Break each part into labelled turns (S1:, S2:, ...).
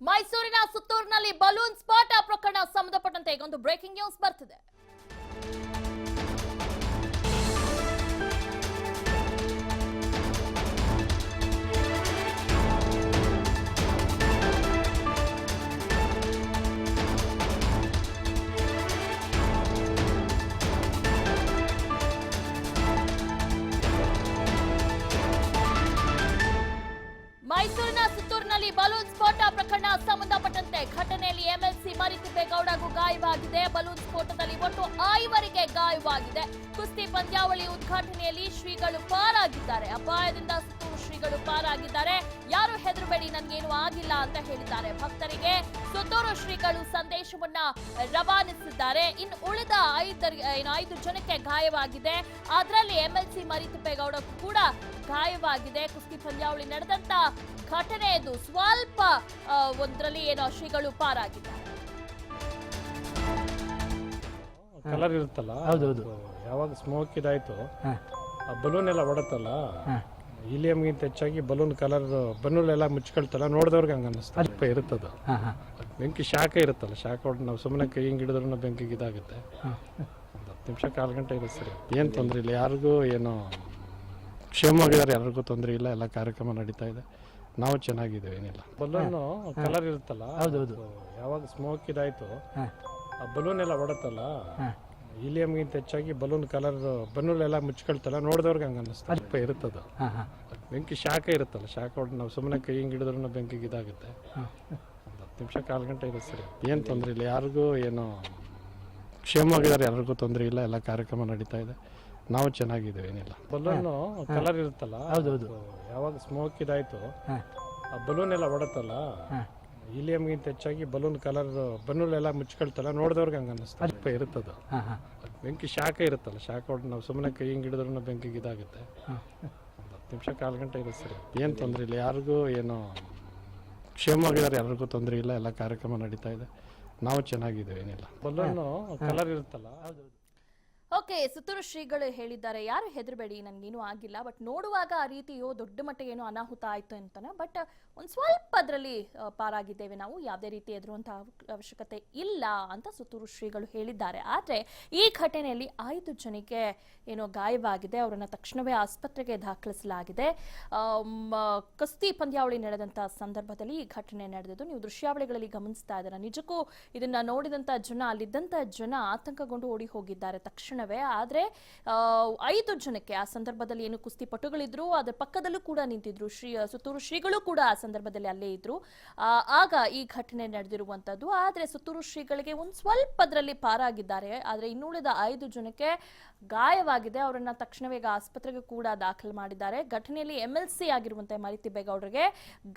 S1: ಮೈಸೂರಿನ ಸುತ್ತೂರಿನಲ್ಲಿ ಬಲೂನ್ ಸ್ಫೋಟ ಪ್ರಕರಣ ಸಂಬಂಧಪಟ್ಟಂತೆ ಒಂದು ಬ್ರೇಕಿಂಗ್ ನ್ಯೂಸ್ ಬರ್ತಿದೆ. ಮೈಸೂರಿನ ಸುತ್ತೂರಿನಲ್ಲಿ ಬಲೂನ್ ಸ್ಫೋಟ ಪ್ರಕರಣ ಸಂಬಂಧಪಟ್ಟಂತೆ ಘಟನೆಯಲ್ಲಿ ಎಂಎಲ್ಸಿ ಮರಿತಿಪ್ಪೇಗೌಡಗೂ ಗಾಯವಾಗಿದೆ. ಬಲೂನ್ ಸ್ಫೋಟದಲ್ಲಿ ಒಟ್ಟು 5 ಗಾಯವಾಗಿದೆ. ಕುಸ್ತಿ ಪಂದ್ಯಾವಳಿ ಉದ್ಘಾಟನೆಯಲ್ಲಿ ಶ್ರೀಗಳು ಪಾರಾಗಿದ್ದಾರೆ. ಅಪಾಯದಿಂದ ಸುತ್ತೂರು ಶ್ರೀಗಳು ಪಾರಾಗಿದ್ದಾರೆ. ಯಾರು ಹೆದರಬೇಡಿ, ನನ್ಗೇನು ಆಗಿಲ್ಲ ಅಂತ ಹೇಳಿದ್ದಾರೆ. ಭಕ್ತರಿಗೆ ಸುತ್ತೂರು ಶ್ರೀಗಳು ಸಂದೇಶವನ್ನ ರವಾನಿಸಿದ್ದಾರೆ. ಇನ್ನು ಉಳಿದ 5 ಜನಕ್ಕೆ ಗಾಯವಾಗಿದೆ. ಅದರಲ್ಲಿ ಎಂಎಲ್ಸಿ ಮರಿತಿಪ್ಪೇಗೌಡ ಕೂಡ ಗಾಯವಾಗಿದೆ. ಕುಸ್ತಿ ಪಂದ್ಯಾವಳಿ ನಡೆದಂತ ಘಟನೆ ಇದು. ಸ್ವಲ್ಪ ಒಂದರಲ್ಲಿ ಶ್ರೀಗಳು ಪಾರಾಗಿದ್ದಾರೆ.
S2: ಕಲರ್ ಇರುತ್ತಲ್ಲ,
S3: ಹೌದೌದು,
S2: ಯಾವಾಗ ಸ್ಮೋಕ್ ಇದಾಯ್ತು ಆ ಬಲೂನ್ ಎಲ್ಲ ಹೊಡತ್ತಲ್ಲ, ಹೀಲಿಯಂಗಿಂತ ಹೆಚ್ಚಾಗಿ ಬಲೂನ್ ಕಲರ್ ಬನ್ನೂಲೆಲ್ಲ ಮುಚ್ಕೊಳ್ತಲ್ಲ, ನೋಡಿದವ್ರಿಗೆ ಹಂಗ ಅನ್ನಿಸ್ತು. ಅಲ್ಪ ಇರುತ್ತದು ಬೆಂಕಿ ಶಾಖ ಇರುತ್ತಲ್ಲ, ಶಾಖ ಹೊಡೆದು ನಾವು ಸುಮ್ಮನೆ ಕೈ ಹಿಂಗೆ ಹಿಡಿದ್ರೂ ಬೆಂಕಿಗೆ ಇದಾಗುತ್ತೆ. ಒಂದು 10 ನಿಮಿಷ 1/4 ಗಂಟೆ ಇದೆ ಸರಿ. ಏನು ತೊಂದರೆ ಇಲ್ಲ, ಯಾರಿಗೂ ಏನೋ ಕ್ಷೇಮವಾಗಿದ್ದಾರೆ, ಯಾರಿಗೂ ತೊಂದರೆ ಇಲ್ಲ. ಎಲ್ಲ ಕಾರ್ಯಕ್ರಮ ನಡೀತಾ ಇದೆ, ನಾವು ಚೆನ್ನಾಗಿದ್ದೇವೆ, ಏನಿಲ್ಲ. ಬಲೂನು ಕಲರ್ ಇರುತ್ತಲ್ಲ,
S3: ಹೌದೌದು,
S2: ಯಾವಾಗ ಸ್ಮೋಕ್ ಇದಾಯ್ತು ಆ ಬಲೂನ್ ಎಲ್ಲ ಹೊಡತ್ತಲ್ಲ, ಹೀಲಿಯಂಗಿಂತ ಹೆಚ್ಚಾಗಿ ಬಲೂನ್ ಕಲರ್ ಬನ್ನೂಲೆಲ್ಲ ಮುಚ್ಕೊಳ್ತಲ್ಲ, ನೋಡಿದವ್ರಿಗೆ ಹಂಗ ಅನ್ನಿಸ್ತು. ಅಲ್ಪ ಇರುತ್ತದು ಬೆಂಕಿ ಶಾಖ ಇರುತ್ತಲ್ಲ, ಶಾಖ ಹೊಡೆದು ನಾವು ಸುಮ್ಮನೆ ಕೈ ಹಿಂಗೆ ಹಿಡಿದ್ರೂ ಬೆಂಕಿಗೆ ಇದಾಗುತ್ತೆ. ಒಂದು 10 ನಿಮಿಷ 1/4 ಗಂಟೆ ಇದೆ ಸರಿ. ಏನು ತೊಂದರೆ ಇಲ್ಲ, ಯಾರಿಗೂ ಏನೋ ಕ್ಷೇಮವಾಗಿದ್ದಾರೆ, ಯಾರಿಗೂ ತೊಂದರೆ ಇಲ್ಲ. ಎಲ್ಲ ಕಾರ್ಯಕ್ರಮ ನಡೀತಾ ಇದೆ, ನಾವು ಚೆನ್ನಾಗಿದ್ದೇವೆ, ಏನಿಲ್ಲ. ಬಲೂನು ಕಲರ್ ಇರುತ್ತಲ್ಲ,
S3: ಹೌದೌದು,
S2: ಯಾವಾಗ ಸ್ಮೋಕ್ ಇದಾಯ್ತು ಆ ಬಲೂನ್ ಎಲ್ಲ ಹೊಡತ್ತಲ್ಲ, ಹೀಲಿಯಂಗಿಂತ ಹೆಚ್ಚಾಗಿ ಬಲೂನ್ ಕಲರ್ ಬನ್ನೂಲೆಲ್ಲ ಮುಚ್ಕೊಳ್ತಲ್ಲ, ನೋಡಿದವ್ರಿಗೆ ಹಂಗ ಅನ್ನಿಸ್ತು. ಅಲ್ಪ ಇರುತ್ತದು ಬೆಂಕಿ ಶಾಖ ಇರುತ್ತಲ್ಲ, ಶಾಖ ಹೊಡೆದು ನಾವು ಸುಮ್ಮನೆ ಕೈ ಹಿಂಗೆ ಹಿಡಿದ್ರೂ ಬೆಂಕಿಗೆ ಇದಾಗುತ್ತೆ. ಒಂದು 10 ನಿಮಿಷ 1/4 ಗಂಟೆ ಇದೆ ಸರಿ. ಏನು ತೊಂದರೆ ಇಲ್ಲ, ಯಾರಿಗೂ ಏನೋ ಕ್ಷೇಮವಾಗಿದ್ದಾರೆ, ಯಾರಿಗೂ ತೊಂದರೆ ಇಲ್ಲ. ಎಲ್ಲ ಕಾರ್ಯಕ್ರಮ ನಡೀತಾ ಇದೆ, ನಾವು ಚೆನ್ನಾಗಿದ್ದೇವೆ, ಏನಿಲ್ಲ. ಬಲೂನು ಕಲರ್ ಇರುತ್ತಲ್ಲ.
S1: ಓಕೆ, ಸುತ್ತೂರು ಶ್ರೀಗಳು ಹೇಳಿದ್ದಾರೆ, ಯಾರು ಹೆದರಬೇಡಿ, ನನ್ಗೇನು ಆಗಿಲ್ಲ. ಬಟ್ ನೋಡುವಾಗ ಆ ರೀತಿಯೋ ದೊಡ್ಡ ಮಟ್ಟಿಗೆ ಏನೋ ಅನಾಹುತ ಆಯ್ತು ಅಂತಾನೆ. ಬಟ್ ಒಂದು ಸ್ವಲ್ಪ ಅದರಲ್ಲಿ ಪಾರಾಗಿದ್ದೇವೆ ನಾವು, ಯಾವುದೇ ರೀತಿ ಎದುರುವಂತಹ ಅವಶ್ಯಕತೆ ಇಲ್ಲ ಅಂತ ಸುತ್ತೂರು ಶ್ರೀಗಳು ಹೇಳಿದ್ದಾರೆ. ಆದರೆ ಈ ಘಟನೆಯಲ್ಲಿ 5 ಜನಕ್ಕೆ ಏನೋ ಗಾಯವಾಗಿದೆ. ಅವರನ್ನು ತಕ್ಷಣವೇ ಆಸ್ಪತ್ರೆಗೆ ದಾಖಲಿಸಲಾಗಿದೆ. ಕುಸ್ತಿ ಪಂದ್ಯಾವಳಿ ನಡೆದಂಥ ಸಂದರ್ಭದಲ್ಲಿ ಈ ಘಟನೆ ನಡೆದಿದ್ದು ನೀವು ದೃಶ್ಯಾವಳಿಗಳಲ್ಲಿ ಗಮನಿಸ್ತಾ ಇದ್ದೀರಾ. ನಿಜಕ್ಕೂ ಇದನ್ನ ನೋಡಿದಂಥ ಜನ, ಅಲ್ಲಿದ್ದಂಥ ಜನ ಆತಂಕಗೊಂಡು ಓಡಿ ಹೋಗಿದ್ದಾರೆ ತಕ್ಷಣವೇ. ಆದರೆ 5 ಜನಕ್ಕೆ ಆ ಸಂದರ್ಭದಲ್ಲಿ ಏನು ಕುಸ್ತಿಪಟುಗಳಿದ್ರು, ಅದರ ಪಕ್ಕದಲ್ಲೂ ಕೂಡ ನಿಂತಿದ್ರು. ಸುತ್ತೂರು ಶ್ರೀಗಳು ಕೂಡ ಆ ಸಂದರ್ಭದಲ್ಲಿ ಅಲ್ಲೇ ಇದ್ರು. ಆಗ ಈ ಘಟನೆ ನಡೆದಿರುವಂತದ್ದು. ಆದರೆ ಸುತ್ತೂರು ಶ್ರೀಗಳಿಗೆ ಒಂದು ಸ್ವಲ್ಪ ಅದರಲ್ಲಿ ಪಾರಾಗಿದ್ದಾರೆ. ಆದರೆ ಇನ್ನುಳಿದ 5 ಜನಕ್ಕೆ ಗಾಯವಾಗಿದೆ. ಅವರನ್ನ ತಕ್ಷಣವೇ ಆಸ್ಪತ್ರೆಗೆ ಕೂಡ ದಾಖಲು ಮಾಡಿದ್ದಾರೆ. ಘಟನೆಯಲ್ಲಿ ಎಂಎಲ್ಸಿ ಆಗಿರುವಂತಹ ಮರಿತಿಪ್ಪೇಗೌಡರಿಗೆ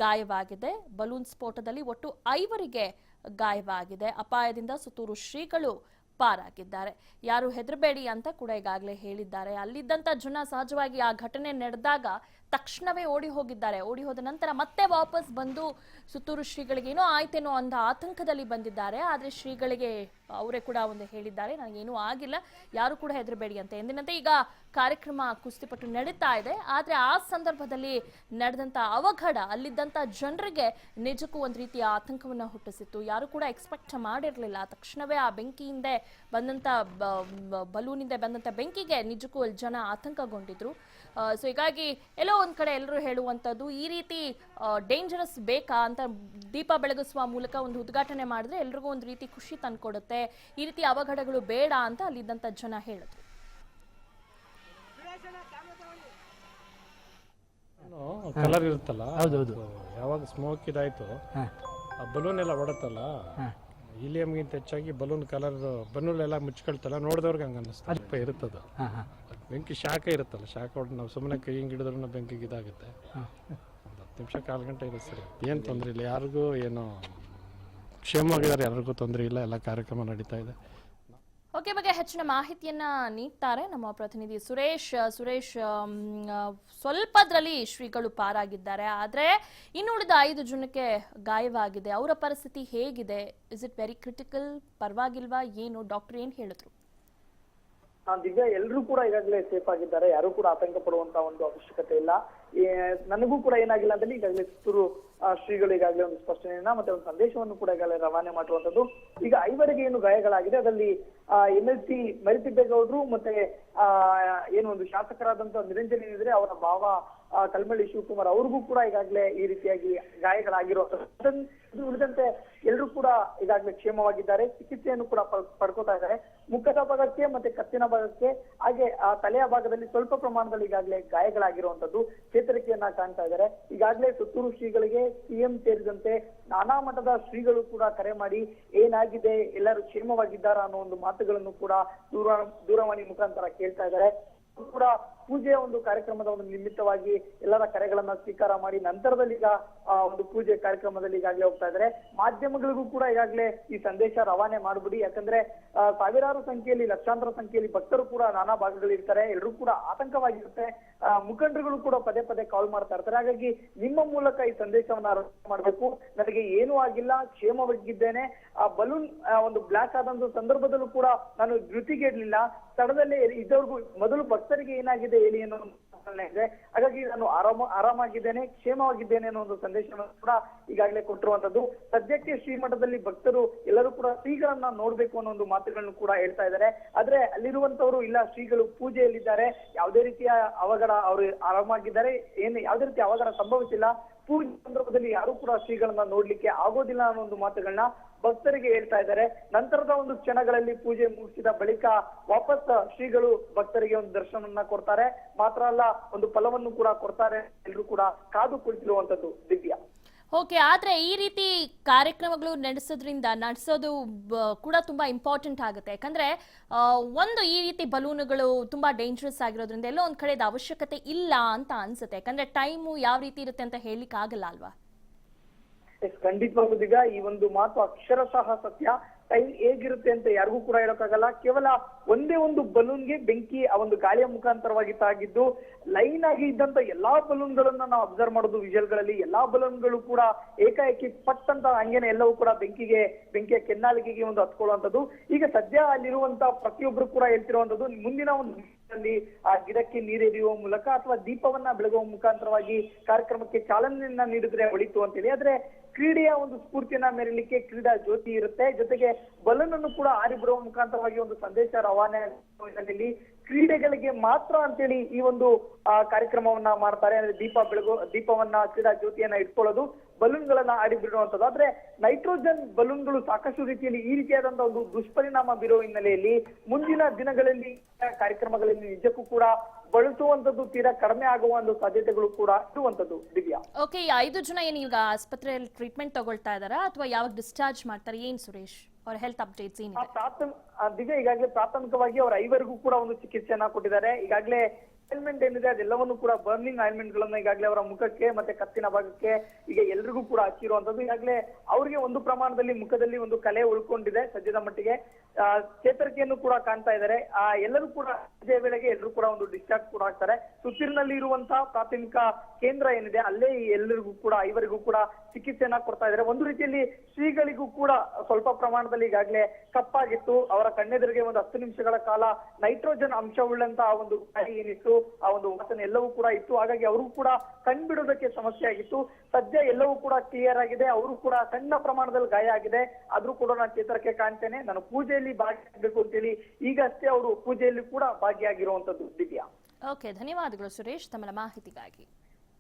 S1: ಗಾಯವಾಗಿದೆ. ಬಲೂನ್ ಸ್ಫೋಟದಲ್ಲಿ ಒಟ್ಟು 5 ಗಾಯವಾಗಿದೆ. ಅಪಾಯದಿಂದ ಸುತ್ತೂರು ಶ್ರೀಗಳು ಪಾರಾಗಿದ್ದಾರೆ. ಯಾರು ಹೆದರಬೇಡಿ ಅಂತ ಕೂಡ ಈಗಾಗಲೇ ಹೇಳಿದ್ದಾರೆ. ಅಲ್ಲಿದ್ದಂಥ ಜನ ಸಹಜವಾಗಿ ಆ ಘಟನೆ ನಡೆದಾಗ ತಕ್ಷಣವೇ ಓಡಿ ಹೋಗಿದ್ದಾರೆ. ಓಡಿ ಹೋದ ನಂತರ ಮತ್ತೆ ವಾಪಸ್ ಬಂದು ಸುತ್ತೂರು ಶ್ರೀಗಳಿಗೆ ಏನೋ ಆಯ್ತೇನೋ ಅಂತ ಆತಂಕದಲ್ಲಿ ಬಂದಿದ್ದಾರೆ. ಆದರೆ ಶ್ರೀಗಳಿಗೆ ಅವರೇ ಕೂಡ ಒಂದು ಹೇಳಿದ್ದಾರೆ, ನನಗೇನೂ ಆಗಿಲ್ಲ, ಯಾರು ಕೂಡ ಹೆದರಬೇಡಿ ಅಂತ. ಎಂದಿನಂತೆ ಈಗ ಕಾರ್ಯಕ್ರಮ ಕುಸ್ತಿಪಟ್ಟು ನಡೀತಾ ಇದೆ. ಆದರೆ ಆ ಸಂದರ್ಭದಲ್ಲಿ ನಡೆದಂಥ ಅವಘಡ ಅಲ್ಲಿದ್ದಂಥ ಜನರಿಗೆ ನಿಜಕ್ಕೂ ಒಂದು ರೀತಿಯ ಆತಂಕವನ್ನು ಹುಟ್ಟಿಸಿತ್ತು. ಯಾರು ಕೂಡ ಎಕ್ಸ್ಪೆಕ್ಟ್ ಮಾಡಿರಲಿಲ್ಲ. ತಕ್ಷಣವೇ ಆ ಬೆಂಕಿಯಿಂದ ಬಂದಂಥ ಬಲೂನಿಂದ ಬಂದಂಥ ಬೆಂಕಿಗೆ ನಿಜಕ್ಕೂ ಜನ ಆತಂಕಗೊಂಡಿದ್ರು. ಸೊ ಹೀಗಾಗಿ ಎಲ್ಲೋ ಒಂದು ಕಡೆ ಎಲ್ಲರೂ ಹೇಳುವಂಥದ್ದು, ಈ ರೀತಿ ಡೇಂಜರಸ್ ಬೇಕಾ ಅಂತ ದೀಪ ಬೆಳಗಿಸುವ ಮೂಲಕ ಒಂದು ಉದ್ಘಾಟನೆ ಮಾಡಿದ್ರೆ ಎಲ್ರಿಗೂ ಒಂದು ರೀತಿ ಖುಷಿ ತಂದ್ಕೊಡುತ್ತೆ. ಈ ರೀತಿ ಅವಘಡಗಳು ಬೇಡ ಅಂತ ಅಲ್ಲಿದ್ದಂಥ ಜನ ಹೇಳಿದ್ರು.
S2: ಕಲರ್ ಇರುತ್ತಲ್ಲ,
S3: ಹೌದೌದು,
S2: ಯಾವಾಗ ಸ್ಮೋಕ್ ಇದಾಯ್ತು ಆ ಬಲೂನ್ ಎಲ್ಲ ಹೊಡತ್ತಲ್ಲ, ಹೀಲಿಯಂಗಿಂತ ಹೆಚ್ಚಾಗಿ ಬಲೂನ್ ಕಲರ್ ಬನ್ನೂಲೆಲ್ಲ ಮುಚ್ಕೊಳ್ತಲ್ಲ, ನೋಡಿದವ್ರಿಗೆ ಹಂಗ ಅನ್ನಿಸ್ತು. ಅಲ್ಪ ಇರುತ್ತದು ಬೆಂಕಿ ಶಾಖ ಇರುತ್ತಲ್ಲ, ಶಾಖ ಹೊಡೆದು ನಾವು ಸುಮ್ಮನೆ ಕೈ ಹಿಂಗೆ ಹಿಡಿದ್ರೂ ಬೆಂಕಿಗೆ ಇದಾಗುತ್ತೆ. ಒಂದು 10 ನಿಮಿಷ 1/4 ಗಂಟೆ ಇದೆ ಸರಿ. ಏನು ತೊಂದರೆ ಇಲ್ಲ, ಯಾರಿಗೂ ಏನೋ ಕ್ಷೇಮವಾಗಿದ್ದಾರೆ, ಯಾರಿಗೂ ತೊಂದರೆ ಇಲ್ಲ. ಎಲ್ಲ ಕಾರ್ಯಕ್ರಮ ನಡೀತಾ ಇದೆ.
S1: ಓಕೆ, ಬಗ್ಗೆ ಹೆಚ್ಚಿನ ಮಾಹಿತಿಯನ್ನ ನೀಡ್ತಾರೆ ನಮ್ಮ ಪ್ರತಿನಿಧಿ ಸುರೇಶ್. ಸ್ವಲ್ಪದ್ರಲ್ಲಿ ಶ್ರೀಗಳು ಪಾರಾಗಿದ್ದಾರೆ. ಆದರೆ ಇನ್ನುಳಿದ 5 ಜನಕ್ಕೆ ಗಾಯವಾಗಿದೆ. ಅವರ ಪರಿಸ್ಥಿತಿ ಹೇಗಿದೆ? Is it very critical? ಪರವಾಗಿಲ್ವಾ? ಏನು ಡಾಕ್ಟರ್ ಏನು ಹೇಳಿದ್ರು?
S4: ದಿವ್ಯಾ, ಎಲ್ಲರೂ ಕೂಡ ಈಗಾಗಲೇ ಸೇಫ್ ಆಗಿದ್ದಾರೆ. ಯಾರು ಕೂಡ ಆತಂಕ ಪಡುವಂತ ಒಂದು ಅವಶ್ಯಕತೆ ಇಲ್ಲ. ನನಗೂ ಕೂಡ ಏನಾಗಿಲ್ಲ ಅಂದ್ರೆ ಈಗಾಗಲೇ ಸುತ್ತೂರು ಶ್ರೀಗಳು ಈಗಾಗಲೇ ಒಂದು ಸ್ಪಷ್ಟನೆಯನ್ನ ಮತ್ತೆ ಒಂದು ಸಂದೇಶವನ್ನು ಕೂಡ ಈಗಾಗಲೇ ರವಾನೆ ಮಾಡಿರುವಂತದ್ದು. ಈಗ ಐವರಿಗೆ ಏನು ಗಾಯಗಳಾಗಿದೆ ಅದರಲ್ಲಿ MLC ಮರಿತಿಬ್ಬೇಗೌಡರು ಮತ್ತೆ ಏನು ಒಂದು ಶಾಸಕರಾದಂತ ನಿರಂಜನ್ ಏನಿದ್ರೆ ಅವರ ಭಾವ ಕಲ್ಮಳ್ಳಿ ಶಿವಕುಮಾರ್ ಅವ್ರಿಗೂ ಕೂಡ ಈಗಾಗಲೇ ಈ ರೀತಿಯಾಗಿ ಗಾಯಗಳಾಗಿರುವಂತದ್ದು. ಉಳಿದಂತೆ ಎಲ್ಲರೂ ಕೂಡ ಈಗಾಗಲೇ ಕ್ಷೇಮವಾಗಿದ್ದಾರೆ, ಚಿಕಿತ್ಸೆಯನ್ನು ಕೂಡ ಪಡ್ಕೋತಾ ಇದ್ದಾರೆ. ಮುಖದ ಭಾಗಕ್ಕೆ ಮತ್ತೆ ಕತ್ತಿನ ಭಾಗಕ್ಕೆ ಹಾಗೆ ತಲೆಯ ಭಾಗದಲ್ಲಿ ಸ್ವಲ್ಪ ಪ್ರಮಾಣದಲ್ಲಿ ಈಗಾಗಲೇ ಗಾಯಗಳಾಗಿರುವಂತದ್ದು, ಚೇತರಿಕೆಯನ್ನ ಕಾಣ್ತಾ ಇದ್ದಾರೆ. ಈಗಾಗಲೇ ಸುತ್ತೂರು ಶ್ರೀಗಳಿಗೆ CM ಸೇರಿದಂತೆ ನಾನಾ ಮಠದ ಶ್ರೀಗಳು ಕೂಡ ಕರೆ ಮಾಡಿ ಏನಾಗಿದೆ, ಎಲ್ಲರೂ ಕ್ಷೇಮವಾಗಿದ್ದಾರಾ ಅನ್ನೋ ಒಂದು ಮಾತುಗಳನ್ನು ಕೂಡ ದೂರವಾಣಿ ಮುಖಾಂತರ ಕೇಳ್ತಾ ಇದ್ದಾರೆ. ಕೂಡ ಪೂಜೆಯ ಒಂದು ಕಾರ್ಯಕ್ರಮದ ಒಂದು ನಿಮಿತ್ತವಾಗಿ ಎಲ್ಲರ ಕರೆಗಳನ್ನ ಸ್ವೀಕಾರ ಮಾಡಿ ನಂತರದಲ್ಲಿ ಈಗ ಒಂದು ಪೂಜೆ ಕಾರ್ಯಕ್ರಮದಲ್ಲಿ ಈಗಾಗಲೇ ಹೋಗ್ತಾ ಇದ್ದಾರೆ. ಮಾಧ್ಯಮಗಳಿಗೂ ಕೂಡ ಈಗಾಗಲೇ ಈ ಸಂದೇಶ ರವಾನೆ ಮಾಡ್ಬಿಡಿ, ಯಾಕಂದ್ರೆ ಸಾವಿರಾರು ಸಂಖ್ಯೆಯಲ್ಲಿ ಲಕ್ಷಾಂತರ ಸಂಖ್ಯೆಯಲ್ಲಿ ಭಕ್ತರು ಕೂಡ ನಾನಾ ಭಾಗಗಳಿರ್ತಾರೆ, ಎಲ್ಲರೂ ಕೂಡ ಆತಂಕವಾಗಿರುತ್ತೆ. ಮುಖಂಡರುಗಳು ಕೂಡ ಪದೇ ಪದೇ ಕಾಲ್ ಮಾಡ್ತಾ ಇರ್ತಾರೆ. ಹಾಗಾಗಿ ನಿಮ್ಮ ಮೂಲಕ ಈ ಸಂದೇಶವನ್ನ ಮಾಡಬೇಕು, ನನಗೆ ಏನೂ ಆಗಿಲ್ಲ, ಕ್ಷೇಮವಾಗಿದ್ದೇನೆ. ಆ ಬಲೂನ್ ಒಂದು ಬ್ಲಾಕ್ ಆದಂತ ಸಂದರ್ಭದಲ್ಲೂ ಕೂಡ ನಾನು ಧೃತಿಗೆಡ್ಲಿಲ್ಲ, ಸ್ಥಳದಲ್ಲೇ ಇದ್ದವ್ರಿಗೂ ಮೊದಲು ಭಕ್ತರಿಗೆ ಏನಾಗಿದೆ ಹೇಳಿ ಅನ್ನೋ ಇದೆ. ಹಾಗಾಗಿ ನಾನು ಆರಾಮಾಗಿದ್ದೇನೆ, ಕ್ಷೇಮವಾಗಿದ್ದೇನೆ ಅನ್ನೋ ಒಂದು ಸಂದೇಶವನ್ನು ಕೂಡ ಈಗಾಗಲೇ ಕೊಟ್ಟಿರುವಂತದ್ದು. ಸದ್ಯಕ್ಕೆ ಶ್ರೀಮಠದಲ್ಲಿ ಭಕ್ತರು ಎಲ್ಲರೂ ಕೂಡ ಶ್ರೀಗಳನ್ನ ನೋಡ್ಬೇಕು ಅನ್ನೋ ಒಂದು ಮಾತುಗಳನ್ನು ಕೂಡ ಹೇಳ್ತಾ ಇದ್ದಾರೆ. ಆದ್ರೆ ಅಲ್ಲಿರುವಂತವರು ಇಲ್ಲ, ಶ್ರೀಗಳು ಪೂಜೆಯಲ್ಲಿದ್ದಾರೆ, ಯಾವುದೇ ರೀತಿಯ ಅವಘಡ, ಅವರು ಆರಾಮಾಗಿದ್ದಾರೆ, ಯಾವುದೇ ರೀತಿಯ ಅವಘಡ ಸಂಭವಿಸಿಲ್ಲ, ಪೂಜೆ ಸಂದರ್ಭದಲ್ಲಿ ಯಾರು ಕೂಡ ಶ್ರೀಗಳನ್ನ ನೋಡ್ಲಿಕ್ಕೆ ಆಗೋದಿಲ್ಲ ಅನ್ನೋ ಒಂದು ಮಾತುಗಳನ್ನ ಭಕ್ತರಿಗೆ ಹೇಳ್ತಾ ಇದ್ದಾರೆ. ನಂತರದ ಒಂದು ಕ್ಷಣಗಳಲ್ಲಿ ಪೂಜೆ ಮುಗಿಸಿದ ಬಳಿಕ ವಾಪಸ್ ಶ್ರೀಗಳು ಭಕ್ತರಿಗೆ ಒಂದು ದರ್ಶನವನ್ನ ಕೊಡ್ತಾರೆ, ಮಾತ್ರ ಅಲ್ಲ ಒಂದು ಫಲವನ್ನು ಕೂಡ ಕೊಡ್ತಾರೆ. ಎಲ್ಲರೂ ಕೂಡ ಕಾದು ಕುಳಿತಿರುವಂತದ್ದು ದಿವ್ಯಾ.
S1: ಓಕೆ, ಆದ್ರೆ ಈ ರೀತಿ ಕಾರ್ಯಕ್ರಮಗಳು ನಡೆಸೋದು ಕೂಡ ತುಂಬಾ ಇಂಪಾರ್ಟೆಂಟ್ ಆಗುತ್ತೆ. ಯಾಕಂದ್ರೆ ಒಂದು ಈ ರೀತಿ ಬಲೂನುಗಳು ತುಂಬಾ ಡೇಂಜರಸ್ ಆಗಿರೋದ್ರಿಂದ ಎಲ್ಲೋ ಒಂದ್ ಕಡೆದ ಅವಶ್ಯಕತೆ ಇಲ್ಲ ಅಂತ ಅನ್ಸುತ್ತೆ. ಯಾಕಂದ್ರೆ ಟೈಮು ಯಾವ ರೀತಿ ಇರುತ್ತೆ ಅಂತ ಹೇಳಲಿಕ್ಕೆ ಆಗಲ್ಲ ಅಲ್ವಾ?
S4: ಖಂಡಿತವಾಗೂ ಈಗ ಈ ಒಂದು ಮಾತು ಅಕ್ಷರಶಃ ಸತ್ಯ. ಟೈಮ್ ಹೇಗಿರುತ್ತೆ ಅಂತ ಯಾರಿಗೂ ಕೂಡ ಹೇಳೋಕ್ಕಾಗಲ್ಲ. ಕೇವಲ ಒಂದೇ ಒಂದು ಬಲೂನ್ಗೆ ಬೆಂಕಿ ಆ ಒಂದು ಗಾಳಿಯ ಮುಖಾಂತರವಾಗಿ ತಾಗಿದ್ದು, ಲೈನ್ ಆಗಿ ಇದ್ದಂತ ಎಲ್ಲಾ ಬಲೂನ್ಗಳನ್ನ ನಾವು ಅಬ್ಸರ್ವ್ ಮಾಡೋದು ವಿಜುವಲ್ಗಳಲ್ಲಿ, ಎಲ್ಲಾ ಬಲೂನ್ಗಳು ಕೂಡ ಏಕಾಏಕಿ ಪಟ್ ಅಂತ ಹಂಗೇನೆ ಎಲ್ಲವೂ ಕೂಡ ಬೆಂಕಿಯ ಕೆನ್ನಾಲಿಗೆಗೆ ಒಂದು ಹತ್ಕೊಳ್ಳುವಂಥದ್ದು. ಈಗ ಸದ್ಯ ಅಲ್ಲಿರುವಂತ ಪ್ರತಿಯೊಬ್ರು ಕೂಡ ಹೇಳ್ತಿರುವಂತದ್ದು, ಮುಂದಿನ ಒಂದು ಆ ಗಿಡಕ್ಕೆ ನೀರೆರಿಯುವ ಮೂಲಕ ಅಥವಾ ದೀಪವನ್ನ ಬೆಳಗುವ ಮುಖಾಂತರವಾಗಿ ಕಾರ್ಯಕ್ರಮಕ್ಕೆ ಚಾಲನೆಯನ್ನ ನೀಡಿದ್ರೆ ಒಳಿತು ಅಂತೇಳಿ. ಆದ್ರೆ ಕ್ರೀಡೆಯ ಒಂದು ಸ್ಫೂರ್ತಿಯನ್ನ ಮೆರಲಿಕ್ಕೆ ಕ್ರೀಡಾ ಜ್ಯೋತಿ ಇರುತ್ತೆ, ಜೊತೆಗೆ ಬಲೂನ್ ಅನ್ನು ಕೂಡ ಆರಿ ಬಿಡುವ ಮುಖಾಂತರವಾಗಿ ಒಂದು ಸಂದೇಶ ರವಾನೆ ಕ್ರೀಡೆಗಳಿಗೆ ಮಾತ್ರ ಅಂತೇಳಿ ಈ ಒಂದು ಕಾರ್ಯಕ್ರಮವನ್ನ ಮಾಡ್ತಾರೆ. ಅಂದ್ರೆ ದೀಪವನ್ನ ಕ್ರೀಡಾ ಜ್ಯೋತಿಯನ್ನ ಇಟ್ಕೊಳ್ಳೋದು, ಬಲೂನ್ಗಳನ್ನ ಆಡಿ ಬಿಡುವಂಥದ್ದು. ಆದ್ರೆ ನೈಟ್ರೋಜನ್ ಬಲೂನ್ಗಳು ಸಾಕಷ್ಟು ರೀತಿಯಲ್ಲಿ ಈ ರೀತಿಯಾದಂತಹ ಒಂದು ದುಷ್ಪರಿಣಾಮ ಬೀರುವ ಹಿನ್ನೆಲೆಯಲ್ಲಿ ಮುಂದಿನ ದಿನಗಳಲ್ಲಿ ಕಾರ್ಯಕ್ರಮಗಳಲ್ಲಿ ನಿಜಕ್ಕೂ ಕೂಡ ಬಳಸುವಂತದ್ದು ತೀರಾ ಕಡಿಮೆ ಆಗುವ ಒಂದು ಸಾಧ್ಯತೆಗಳು ಕೂಡ ಇರುವಂತದ್ದು ದಿವ್ಯಾ.
S1: ಓಕೆ, 5 ಜನ ಏನು ಈಗ ಆಸ್ಪತ್ರೆಯಲ್ಲಿ ಟ್ರೀಟ್ಮೆಂಟ್ ತಗೊಳ್ತಾ ಇದಾರಾ ಅಥವಾ ಯಾವಾಗ ಡಿಸ್ಚಾರ್ಜ್ ಮಾಡ್ತಾರೆ, ಏನ್ ಸುರೇಶ್ ಅವ್ರ ಹೆಲ್ತ್ ಅಪ್ಡೇಟ್ಸ್ ಏನಿದೆ?
S4: ದಿವ್ಯಾ, ಈಗಾಗಲೇ ಪ್ರಾಥಮಿಕವಾಗಿ ಅವರ 5 ಕೂಡ ಒಂದು ಚಿಕಿತ್ಸೆಯನ್ನ ಕೊಟ್ಟಿದ್ದಾರೆ. ಈಗಾಗಲೇ ಆಯಿಲ್ಮೆಂಟ್ ಏನಿದೆ ಅದೆಲ್ಲವನ್ನು ಕೂಡ ಬರ್ನಿಂಗ್ ಆಯಿಲ್ಮೆಂಟ್ ಗಳನ್ನ ಈಗಾಗಲೇ ಅವರ ಮುಖಕ್ಕೆ ಮತ್ತೆ ಕತ್ತಿನ ಭಾಗಕ್ಕೆ ಈಗ ಎಲ್ರಿಗೂ ಕೂಡ ಹಚ್ಚಿರುವಂತದ್ದು. ಈಗಾಗಲೇ ಅವರಿಗೆ ಒಂದು ಪ್ರಮಾಣದಲ್ಲಿ ಮುಖದಲ್ಲಿ ಒಂದು ಕಲೆ ಉಳ್ಕೊಂಡಿದೆ, ಸದ್ಯದ ಮಟ್ಟಿಗೆ ಚೇತರಿಕೆಯನ್ನು ಕೂಡ ಕಾಣ್ತಾ ಇದ್ದಾರೆ. ಎಲ್ಲರೂ ಕೂಡ ಇದೇ ವೇಳೆಗೆ ಎಲ್ಲರೂ ಕೂಡ ಒಂದು ಡಿಸ್ಚಾರ್ಜ್ ಕೂಡ ಆಗ್ತಾರೆ. ಸುತ್ತೂರಿನಲ್ಲಿ ಇರುವಂತಹ ಪ್ರಾಥಮಿಕ ಕೇಂದ್ರ ಏನಿದೆ ಅಲ್ಲೇ ಎಲ್ಲರಿಗೂ ಕೂಡ 5 ಕೂಡ ಚಿಕಿತ್ಸೆಯನ್ನ ಕೊಡ್ತಾ ಇದ್ದಾರೆ. ಒಂದು ರೀತಿಯಲ್ಲಿ ಶ್ರೀಗಳಿಗೂ ಕೂಡ ಸ್ವಲ್ಪ ಪ್ರಮಾಣದಲ್ಲಿ ಈಗಾಗಲೇ ಕಪ್ಪಾಗಿತ್ತು, ಅವರ ಕಣ್ಣೆದುರಿಗೆ ಒಂದು 10 ನಿಮಿಷಗಳ ಕಾಲ ನೈಟ್ರೋಜನ್ ಅಂಶವುಳ್ಳಂತಹ ಒಂದು ಗಾಳಿ ಏನಿತ್ತು, ಆ ಒಂದು ವಾಸನೆ ಎಲ್ಲವೂ ಕೂಡ ಇತ್ತು. ಹಾಗಾಗಿ ಅವರು ಕೂಡ ಕಣ್ಬಿಡೋದಕ್ಕೆ ಸಮಸ್ಯೆ ಆಗಿತ್ತು. ಸದ್ಯ ಎಲ್ಲವೂ ಕೂಡ ಕ್ಲಿಯರ್ ಆಗಿದೆ, ಅವರು ಕೂಡ ಸಣ್ಣ ಪ್ರಮಾಣದಲ್ಲಿ ಗಾಯ ಆಗಿದೆ, ಆದ್ರೂ ಕೂಡ ನಾನು ಚೇತರಿಕೆ ಕಾಣ್ತೇನೆ, ನಾನು ಪೂಜೆಯಲ್ಲಿ ಭಾಗಿಯಾಗಬೇಕು ಅಂತೇಳಿ ಈಗಷ್ಟೇ ಅವರು ಪೂಜೆಯಲ್ಲಿ ಕೂಡ ಭಾಗಿಯಾಗಿರುವಂತದ್ದು ದಿವ್ಯಾ.
S1: ಓಕೆ, ಧನ್ಯವಾದಗಳು ಸುರೇಶ್ ತಮ್ಮ ಮಾಹಿತಿಗಾಗಿ.